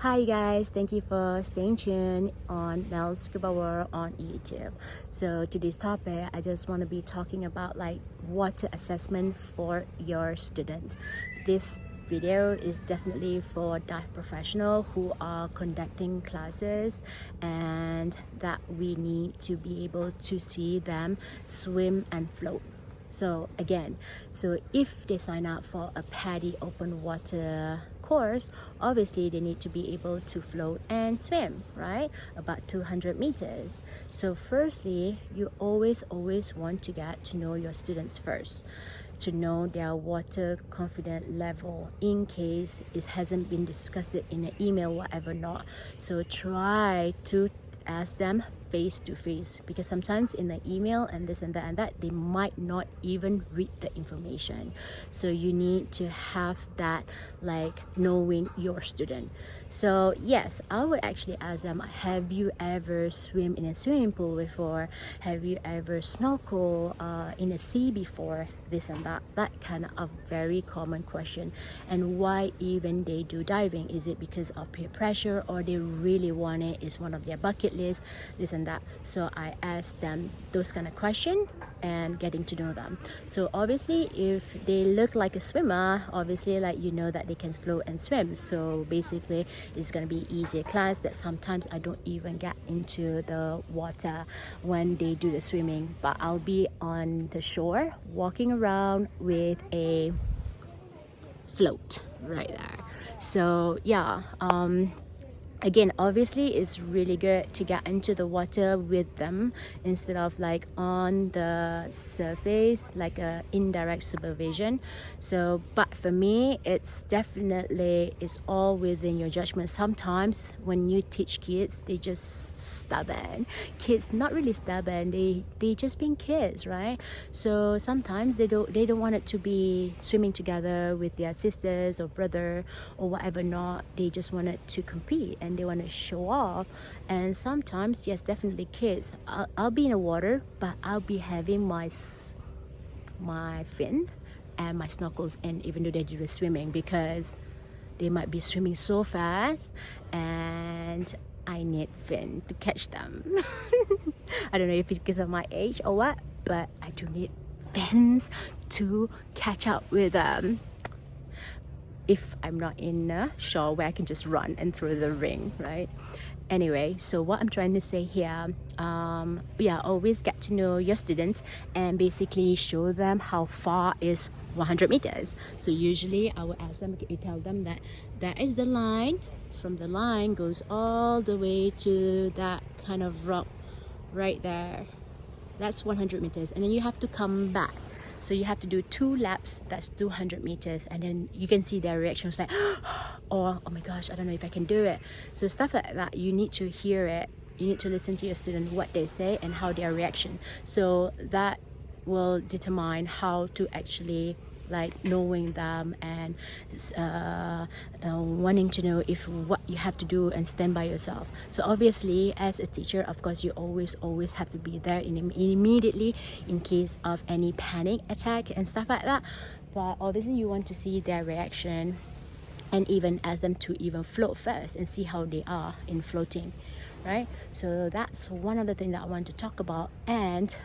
Hi guys, thank you for staying tuned on Mel's Scuba World on YouTube. So today's topic, I just want to be talking about like water assessment for your students. This video is definitely for dive professionals who are conducting classes and that we need to be able to see them swim and float. So again, if they sign up for a PADI open water course, obviously they need to be able to float and swim, right? About 200 meters. So firstly, you always want to get to know your students first, to know their water confidence level in case it hasn't been discussed in an email, whatever not. So try to ask them face to face, because sometimes in the email and this and that they might not even read the information. So you need to have that like knowing your student. So yes, I would actually ask them, have you ever swim in a swimming pool before? Have you ever snorkel in a sea before? This and that kind of a very common question. And why even they do diving? Is it because of peer pressure, or they really want it, is one of their bucket list, this and that? So I ask them those kind of questions and getting to know them. So obviously if they look like a swimmer, obviously like you know that they can float and swim, so basically it's going to be easier class that sometimes I don't even get into the water when they do the swimming, but I'll be on the shore walking around with a float right there. So yeah, again, obviously it's really good to get into the water with them instead of like on the surface, like a indirect supervision. So but for me, it's definitely, it's all within your judgment. Sometimes when you teach kids, they just stubborn. Kids not really stubborn, they just being kids, right? So sometimes they don't want it to be swimming together with their sisters or brother or whatever not. They just want it to compete and they want to show off. And sometimes, yes, definitely kids, I'll be in the water, but I'll be having my fin and my snorkels in, even though they do the swimming, because they might be swimming so fast and I need fin to catch them. I don't know if it's because of my age or what, but I do need fins to catch up with them if I'm not in a shore where I can just run and throw the ring, right? Anyway, so what I'm trying to say here, yeah, always get to know your students and basically show them how far is 100 meters. So usually I will ask them, you tell them that that is the line, from the line goes all the way to that kind of rock right there. That's 100 meters, and then you have to come back. So you have to do 2 laps, that's 200 meters, and then you can see their reactions like, or oh my gosh, I don't know if I can do it. So stuff like that, you need to hear it. You need to listen to your student, what they say and how their reaction. So that will determine how to actually like knowing them and wanting to know if what you have to do and stand by yourself. So obviously as a teacher, of course, you always have to be there immediately in case of any panic attack and stuff like that. But obviously you want to see their reaction and even ask them to even float first and see how they are in floating, right? So that's one of the things that I want to talk about. And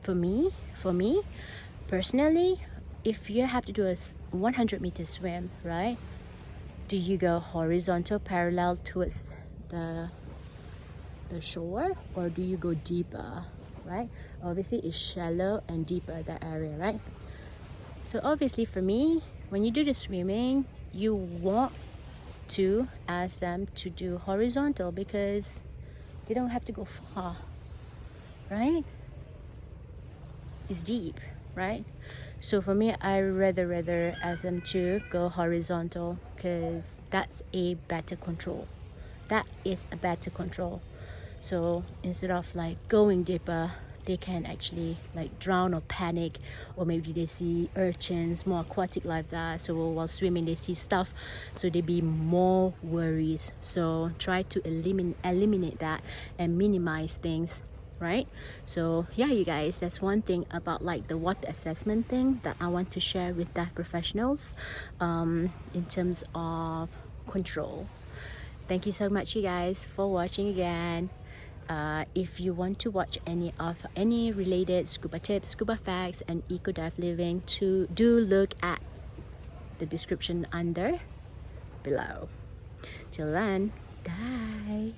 for me personally, if you have to do a 100 meter swim, right, do you go horizontal parallel towards the shore, or do you go deeper, right? Obviously it's shallow and deeper, that area, right? So obviously for me, when you do the swimming, you want to ask them to do horizontal because they don't have to go far, right? It's deep, right? So for me, I rather ask them to go horizontal because that's a better control. That is a better control. So instead of like going deeper, they can actually like drown or panic, or maybe they see urchins, more aquatic like that. So while swimming they see stuff, so they be more worries. So try to eliminate that and minimize things, right? So yeah, you guys, that's one thing about like the water assessment thing that I want to share with dive professionals in terms of control. Thank you so much, you guys, for watching again. If you want to watch any related scuba tips, scuba facts, and eco dive living, do look at the description under below. Till then, bye.